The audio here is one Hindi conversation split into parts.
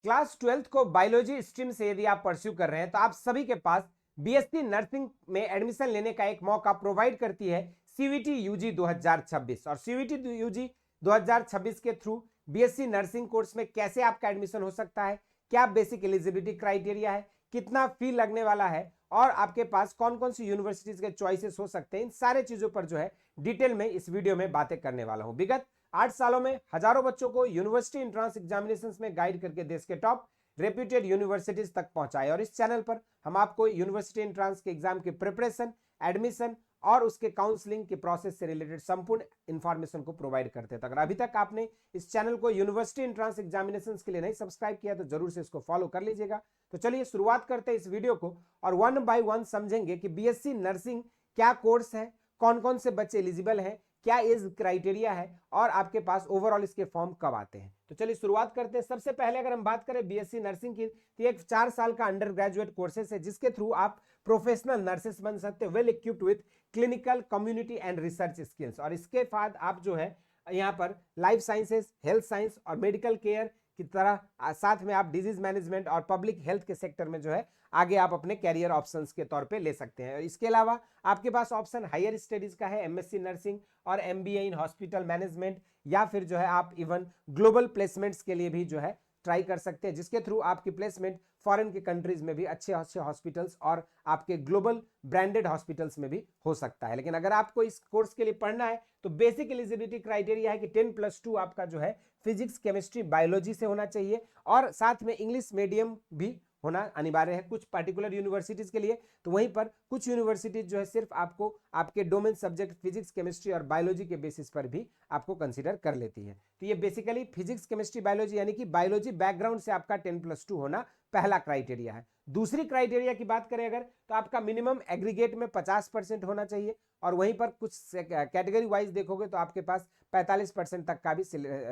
क्लास 12th को बायोलॉजी स्ट्रीम से यदि आप परस्यू कर रहे हैं तो आप सभी के पास बीएससी नर्सिंग में एडमिशन लेने का एक मौका प्रोवाइड करती है सीवीटी यूजी 2026। और सीवीटी यूजी 2026 के थ्रू बीएससी नर्सिंग कोर्स में कैसे आपका एडमिशन हो सकता है, क्या बेसिक एलिजिबिलिटी क्राइटेरिया है, कितना फी लगने वाला है और आपके पास कौन कौन सी यूनिवर्सिटीज के चॉइसेस हो सकते हैं, इन सारे चीजों पर जो है डिटेल में इस वीडियो में बातें करने वाला हूं। विगत 8 सालों में हजारों बच्चों को यूनिवर्सिटी एंट्रेंस एग्जामिनेशंस में गाइड करके देश के टॉप रेप्यूटेड यूनिवर्सिटीज तक पहुंचाए। और इस चैनल पर हम आपको यूनिवर्सिटी एंट्रेंस के एग्जाम की प्रिपरेशन, एडमिशन और उसके काउंसलिंग के प्रोसेस से रिलेटेड संपूर्ण इंफॉर्मेशन को प्रोवाइड करते हैं। तो अगर अभी तक आपने इस चैनल को यूनिवर्सिटी एंट्रेंस एग्जामिनेशंस के लिए नहीं सब्सक्राइब किया तो जरूर से इसको फॉलो कर लीजिएगा। तो चलिए शुरुआत करते हैं इस वीडियो को और वन बाय वन समझेंगे कि बीएससी नर्सिंग क्या कोर्स है, कौन कौन से बच्चे एलिजिबल हैं, क्या एज क्राइटेरिया है और आपके पास ओवरऑल इसके फॉर्म कब आते हैं। तो चलिए शुरुआत करते हैं। सबसे पहले अगर हम बात करें बीएससी नर्सिंग की तो एक 4 साल का अंडर ग्रेजुएट कोर्सेस है जिसके थ्रू आप प्रोफेशनल नर्सेस बन सकते हैं, well equipped with clinical, community and research skills. और इसके बाद आप जो है यहाँ पर लाइफ साइंसेस, हेल्थ साइंस और मेडिकल केयर की तरह साथ में आप डिजीज मैनेजमेंट और पब्लिक हेल्थ के सेक्टर में जो है आगे आप अपने कैरियर ऑप्शंस के तौर पे ले सकते हैं। इसके अलावा आपके पास ऑप्शन हायर स्टडीज का है, एमएससी नर्सिंग और एमबीए इन हॉस्पिटल मैनेजमेंट, या फिर जो है आप इवन ग्लोबल प्लेसमेंट्स के लिए भी जो है ट्राई कर सकते हैं, जिसके थ्रू आपकी प्लेसमेंट फॉरेन के कंट्रीज में भी अच्छे अच्छे हॉस्पिटल्स और आपके ग्लोबल ब्रांडेड हॉस्पिटल्स में भी हो सकता है। लेकिन अगर आपको इस कोर्स के लिए पढ़ना है तो बेसिक एलिजिबिलिटी क्राइटेरिया है कि 10+2 आपका जो है फिजिक्स, केमिस्ट्री, बायोलॉजी से होना चाहिए और साथ में इंग्लिश मीडियम भी होना अनिवार्य है कुछ पर्टिकुलर यूनिवर्सिटीज के लिए। तो वहीं पर कुछ यूनिवर्सिटीज जो है सिर्फ आपको आपके डोमेन सब्जेक्ट फिजिक्स, केमिस्ट्री और बायोलॉजी के बेसिस पर भी आपको कंसीडर कर लेती है। तो ये बेसिकली फिजिक्स, केमिस्ट्री, बायोलॉजी यानी कि बायोलॉजी बैकग्राउंड से आपका 10+2 होना पहला क्राइटेरिया है। दूसरी क्राइटेरिया की बात करें अगर तो आपका मिनिमम एग्रीगेट में 50% होना चाहिए और वहीं पर कुछ कैटेगरी वाइज देखोगे तो आपके पास 45% तक का भी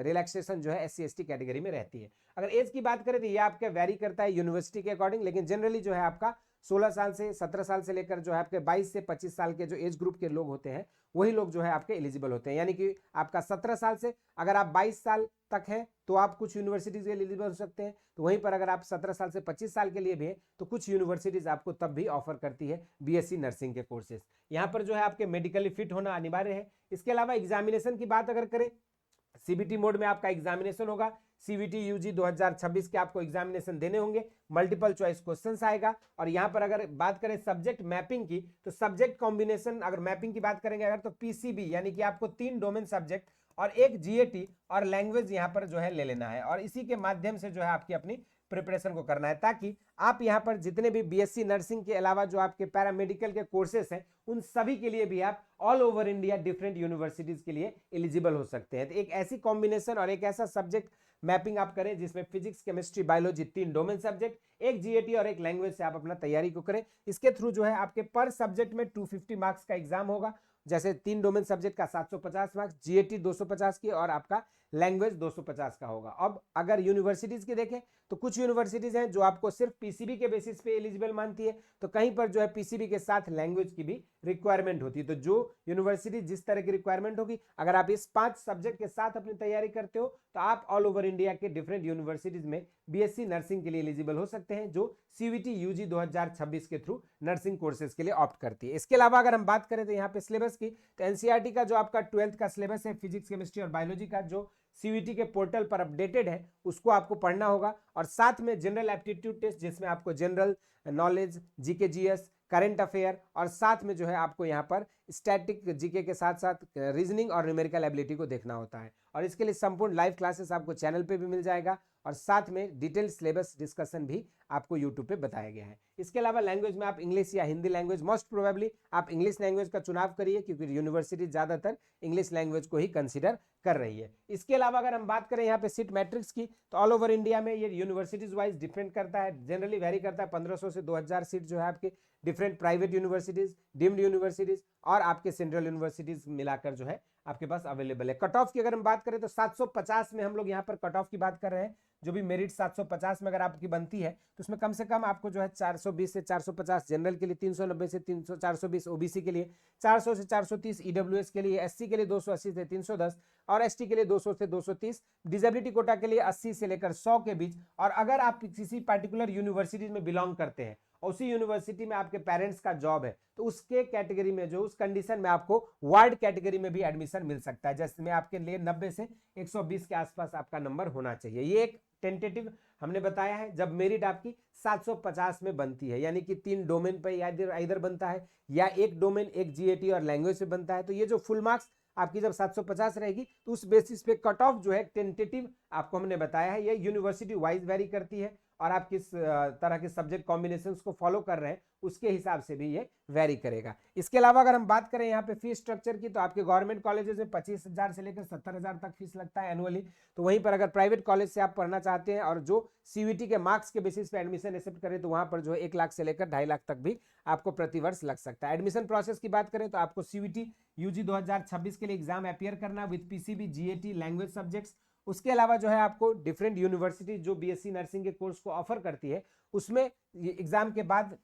रिलैक्सेशन जो है एससी एसटी कैटेगरी में रहती है। अगर एज की बात करें तो ये आपका वेरी करता है यूनिवर्सिटी के अकॉर्डिंग, लेकिन जनरली जो है आपका 16 साल से 17 साल से लेकर जो है आपके 22 से 25 साल के जो एज ग्रुप के लोग होते हैं वही लोग जो है आपके एलिजिबल होते हैं। यानी कि आपका 17 साल से अगर आप 22 साल तक हैं तो आप कुछ यूनिवर्सिटीज के लिए एलिजिबल हो सकते हैं, तो वहीं पर अगर आप 17 साल से 25 साल के लिए भी हैं तो कुछ यूनिवर्सिटीज आपको तब भी ऑफर करती है बीएससी नर्सिंग के कोर्सेज। यहाँ पर जो है आपके मेडिकली फिट होना अनिवार्य है। इसके अलावा एग्जामिनेशन की बात अगर करें, सीबीटी मोड में आपका एग्जामिनेशन होगा। सीबीटी यूजी 2026 के आपको एग्जामिनेशन देने होंगे, मल्टीपल चॉइस क्वेश्चंस आएगा। और यहां पर अगर बात करें सब्जेक्ट मैपिंग की तो सब्जेक्ट कॉम्बिनेशन अगर मैपिंग की बात करेंगे अगर तो पीसीबी यानी कि आपको 3 डोमेन सब्जेक्ट और एक जीएटी और लैंग्वेज यहां पर जो है ले लेना है और इसी के माध्यम से जो है आपकी अपनी प्रिपरेशन को करना है ताकि आप यहां पर जितने भी बीएससी नर्सिंग के अलावा जो आपके पैरामेडिकल के कोर्सेस हैं उन सभी के लिए भी आप all over India different universities के लिए एलिजिबल हो सकते हैं। तो एक ऐसी कॉम्बिनेशन और एक ऐसा सब्जेक्ट मैपिंग आप करें जिसमें physics, chemistry, biology 3 domain subject, एक जीएटी और एक लैंग्वेज से आप अपना तैयारी को करें। इसके थ्रू जो है आपके पर सब्जेक्ट में 250 मार्क्स का एग्जाम होगा, जैसे 3 डोमेन सब्जेक्ट का 750 मार्क्स, जीएटी 250 की और आपका लैंग्वेज 250 का होगा। अब अगर यूनिवर्सिटीज की देखें तो कुछ यूनिवर्सिटीज हैं जो आपको सिर्फ पीसीबी के बेसिस पे एलिजिबल मानती है, तो कहीं पर जो है पीसीबी के साथ लैंग्वेज की भी रिक्वायरमेंट होती है। तो जो यूनिवर्सिटी जिस तरह की रिक्वायरमेंट होगी, अगर आप इस 5 सब्जेक्ट के साथ अपनी तैयारी करते हो तो आप ऑल ओवर इंडिया के डिफरेंट यूनिवर्सिटीज में बीएससी नर्सिंग के लिए एलिजिबल हो सकते हैं, जो सीवीटी यूजी 2026 के थ्रू नर्सिंग कोर्सेज के लिए ऑप्ट करती है। इसके अलावा अगर हम बात करें तो यहाँ पे सिलेबस की तो एनसीईआरटी का जो आपका 12th का सिलेबस है फिजिक्स, केमिस्ट्री और बायोलॉजी का जो सीवीटी के पोर्टल पर अपडेटेड है उसको आपको पढ़ना होगा और साथ में जनरल एप्टीट्यूड टेस्ट जिसमें आपको general knowledge, GK, GS, current affair और साथ में जो है आपको यहाँ पर स्टैटिक जीके के साथ साथ रीजनिंग और न्यूमेरिकल एबिलिटी को देखना होता है। और इसके लिए संपूर्ण लाइव क्लासेस आपको चैनल पे भी मिल जाएगा और साथ में डिटेल सिलेबस डिस्कशन भी आपको यूट्यूब पे बताया गया है। इसके अलावा लैंग्वेज में आप इंग्लिश या हिंदी लैंग्वेज, मोस्ट प्रोबेबली आप इंग्लिश लैंग्वेज का चुनाव करिए क्योंकि यूनिवर्सिटी ज्यादातर इंग्लिश लैंग्वेज को ही कंसिडर कर रही है। इसके अलावा अगर हम बात करें यहाँ पे सीट मैट्रिक्स की तो ऑल ओवर इंडिया में ये यूनिवर्सिटीज वाइज डिफरेंट करता है, जनरली वेरी करता है। 1500 से 2000 सीट जो है आपके different private universities, deemed universities और आपके सेंट्रल यूनिवर्सिटीज मिलाकर जो है आपके पास अवेलेबल है। कट ऑफ की अगर हम बात करें तो 750 में हम लोग यहाँ पर कट ऑफ की बात कर रहे हैं। जो भी मेरिट 750 में अगर आपकी बनती है तो उसमें कम से कम आपको जो है 420 से 450 जनरल के लिए, 390 से 300 420 ओबीसी के लिए, 400 से 430 ईडब्ल्यूएस के लिए, एससी के लिए 280 से 310 और एसटी के लिए 200 से 230, डिसेबिलिटी कोटा के लिए 80 से लेकर 100 के बीच। और अगर आप किसी पार्टिकुलर यूनिवर्सिटीज में बिलोंग करते हैं और उसी यूनिवर्सिटी में आपके पेरेंट्स का जॉब है तो उसके कैटेगरी में जो उस कंडीशन में आपको वार्ड कैटेगरी में भी एडमिशन मिल सकता है, जिसमें आपके लिए 90 से 120 के आसपास आपका नंबर होना चाहिए। ये एक टेंटेटिव हमने बताया है जब मेरिट आपकी 750 में बनती है, यानी कि 3 डोमेन पे इधर बनता है या एक डोमेन एक जीएटी और लैंग्वेज पे बनता है। तो ये जो फुल मार्क्स आपकी जब 750 रहेगी तो उस बेसिस पे कट ऑफ जो है टेंटेटिव आपको हमने बताया है, ये यूनिवर्सिटी वाइज वेरी करती है और आप किस तरह के सब्जेक्ट कॉम्बिनेशंस को फॉलो कर रहे हैं उसके हिसाब से भी ये वेरी करेगा। इसके अलावा अगर हम बात करें यहाँ पे फीस स्ट्रक्चर की तो आपके गवर्नमेंट कॉलेजेस में 25,000 से लेकर 70,000 तक फीस लगता है एनुअली। तो वहीं पर अगर प्राइवेट कॉलेज से आप पढ़ना चाहते हैं और जो सीयूईटी के मार्क्स के बेसिस पे एडमिशन एक्सेप्ट करें तो वहां पर जो है 1 लाख से लेकर 2.5 लाख तक भी आपको प्रतिवर्ष लग सकता है। एडमिशन प्रोसेस की बात करें तो आपको सीयूईटी यूजी 2026 के लिए एग्जाम अपियर करना with PCB, GAT, language subjects. उसके अलावा जो है आपको डिफरेंट यूनिवर्सिटी जो बीएससी नर्सिंग के कोर्स को ऑफर करती है उसमें एग्जाम के बाद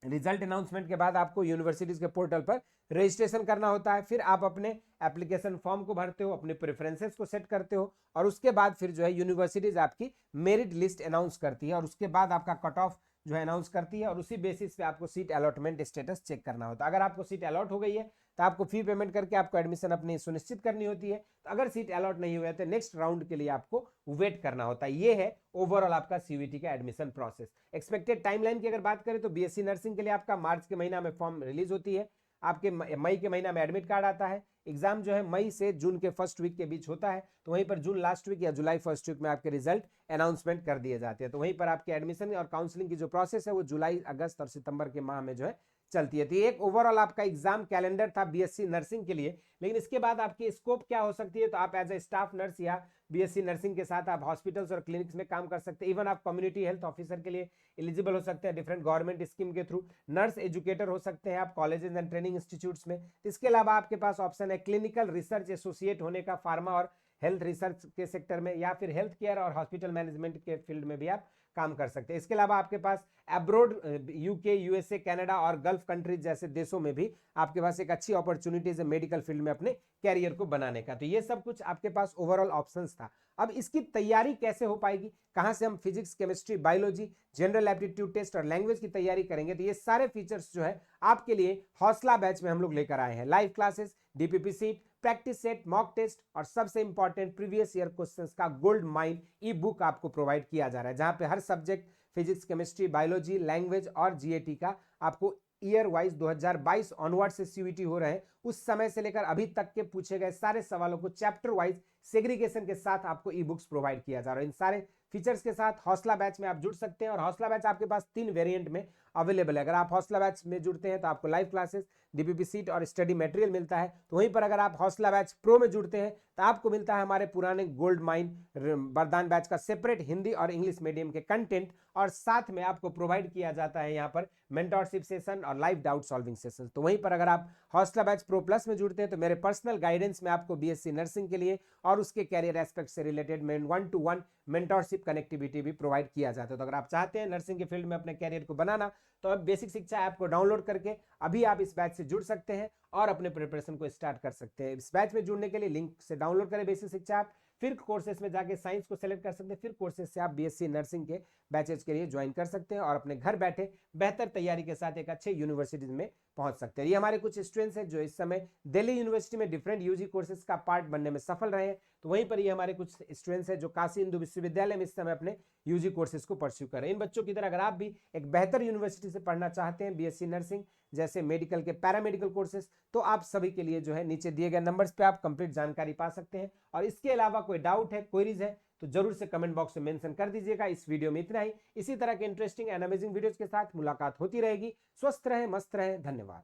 रिजल्ट अनाउंसमेंट के बाद आपको यूनिवर्सिटीज के पोर्टल पर रजिस्ट्रेशन करना होता है। फिर आप अपने एप्लीकेशन फॉर्म को भरते हो, अपने प्रेफरेंसेस को सेट करते हो और उसके बाद फिर जो है यूनिवर्सिटीज आपकी मेरिट लिस्ट अनाउंस करती है और उसके बाद आपका कट ऑफ जो है अनाउंस करती है और उसी बेसिस पे आपको सीट अलॉटमेंट स्टेटस चेक करना होता है। अगर आपको सीट अलॉट हो गई है तो आपको फी पेमेंट करके आपको एडमिशन अपनी सुनिश्चित करनी होती है। तो अगर सीट अलॉट नहीं हुआ है तो नेक्स्ट राउंड के लिए आपको वेट करना होता है। ये है ओवरऑल आपका सीयूईटी का एडमिशन प्रोसेस। एक्सपेक्टेड टाइमलाइन की अगर बात करें तो बीएससी नर्सिंग के लिए आपका मार्च के महीना में फॉर्म रिलीज होती है, आपके मई के महीना में एडमिट कार्ड आता है, एग्जाम जो है मई से जून के फर्स्ट वीक के बीच होता है, तो वहीं पर जून लास्ट वीक या जुलाई फर्स्ट वीक में आपके रिजल्ट अनाउंसमेंट कर दिए जाते हैं। तो वहीं पर आपके एडमिशन और काउंसलिंग की जो प्रोसेस है वो जुलाई, अगस्त और सितंबर के माह में जो है चलती है। तो ये एक ओवरऑल आपका एग्जाम कैलेंडर था बीएससी नर्सिंग के लिए। लेकिन इसके बाद आपकी स्कोप क्या हो सकती है, तो आप एज ए स्टाफ नर्स या बीएससी नर्सिंग के साथ आप हॉस्पिटल्स और क्लिनिक्स में काम कर सकते हैं। इवन आप कम्युनिटी हेल्थ ऑफिसर के लिए एलिजिबल हो सकते हैं डिफरेंट गवर्नमेंट स्कीम के थ्रू। नर्स एजुकेटर हो सकते हैं आप कॉलेजेस एंड ट्रेनिंग इंस्टीट्यूट्स में। इसके अलावा आपके पास ऑप्शन है क्लिनिकल रिसर्च एसोसिएट होने का, फार्मा और हेल्थ रिसर्च के सेक्टर में, या फिर हेल्थ केयर और हॉस्पिटल मैनेजमेंट के फील्ड में भी आप काम कर सकते हैं। इसके अलावा आपके पास अब्रोड यूके, यूएसए, कनाडा और गल्फ कंट्रीज जैसे देशों में भी आपके पास एक अच्छी अपॉर्चुनिटीज है मेडिकल फील्ड में अपने कैरियर को बनाने का। तो ये सब कुछ आपके पास ओवरऑल ऑप्शंस था। अब इसकी तैयारी कैसे हो पाएगी, कहां से हम physics, chemistry, biology, general aptitude test और लैंग्वेज की तैयारी करेंगे, तो ये सारे फीचर्स जो है आपके लिए हौसला बैच में हम लोग लेकर आए हैं। Live classes, DPP sheet, practice set, mock test और सबसे इंपॉर्टेंट प्रीवियस ईयर क्वेश्चंस का गोल्ड माइन ई बुक आपको प्रोवाइड किया जा रहा है, जहां पे हर subject physics, chemistry, biology, language और जीएटी का आपको ईयर वाइज 2022 ऑनवर्ड से सीयूईटी हो रहे हैं उस समय से लेकर अभी तक के पूछे गए सारे सवालों को चैप्टर वाइज सेग्रीगेशन के साथ आपको ई बुक्स प्रोवाइड किया जा रहा है। इन सारे फीचर्स के साथ हौसला बैच में आप जुड़ सकते हैं और हौसला बैच आपके पास 3 वेरिएंट में अवेलेबल है। अगर आप हौसला बैच में जुड़ते हैं तो आपको लाइव क्लासेस, डीपीपी सीट और स्टडी मटेरियल मिलता है। तो वहीं पर अगर आप हौसला बैच प्रो में जुड़ते हैं तो आपको मिलता है हमारे पुराने गोल्ड माइन वरदान बैच का सेपरेट हिंदी और इंग्लिश मीडियम के कंटेंट, और साथ में आपको प्रोवाइड किया जाता है यहाँ पर मेंटरशिप सेशन और लाइव डाउट सॉल्विंग सेशन। तो वहीं पर अगर आप हौसला बैच प्रो प्लस में जुड़ते हैं तो मेरे पर्सनल गाइडेंस में आपको बीएससी नर्सिंग के लिए और उसके कैरियर एस्पेक्ट से रिलेटेड 1-to-1 मेंटरशिप कनेक्टिविटी भी प्रोवाइड किया जाता है। तो अगर आप चाहते हैं नर्सिंग के फील्ड में अपने कैरियर को बनाना तो अब बेसिक शिक्षा ऐप को डाउनलोड करके अभी आप इस बैच से जुड़ सकते हैं और अपने प्रिपरेशन को स्टार्ट कर सकते हैं। इस बैच में जुड़ने के लिए लिंक से डाउनलोड करें बेसिक शिक्षा ऐप, फिर कोर्सेस में जाके साइंस को सेलेक्ट कर सकते हैं, फिर कोर्सेस से आप बीएससी नर्सिंग के बैचेज के लिए ज्वाइन कर सकते हैं और अपने घर बैठे बेहतर तैयारी के साथ एक अच्छे यूनिवर्सिटीज में पहुंच सकते हैं। ये हमारे कुछ स्टूडेंट्स हैं जो इस समय दिल्ली यूनिवर्सिटी में डिफरेंट यूजी कोर्सेज का पार्ट बनने में सफल रहे हैं। तो वहीं पर ये हमारे कुछ स्टूडेंट्स हैं जो काशी हिंदू विश्वविद्यालय में इस समय अपने यूजी कोर्सेज को परस्यू कर रहे हैं। इन बच्चों की तरह अगर आप भी एक बेहतर यूनिवर्सिटी से पढ़ना चाहते हैं बीएससी नर्सिंग जैसे मेडिकल के पैरामेडिकल कोर्सेज, तो आप सभी के लिए जो है नीचे दिए गए नंबर्स पे आप कंप्लीट जानकारी पा सकते हैं। और इसके अलावा कोई डाउट है, क्वेरीज है तो जरूर से कमेंट बॉक्स में मेंशन कर दीजिएगा। इस वीडियो में इतना ही। इसी तरह के इंटरेस्टिंग एंड अमेजिंग वीडियोज के साथ मुलाकात होती रहेगी। स्वस्थ रहें, मस्त रहें, धन्यवाद।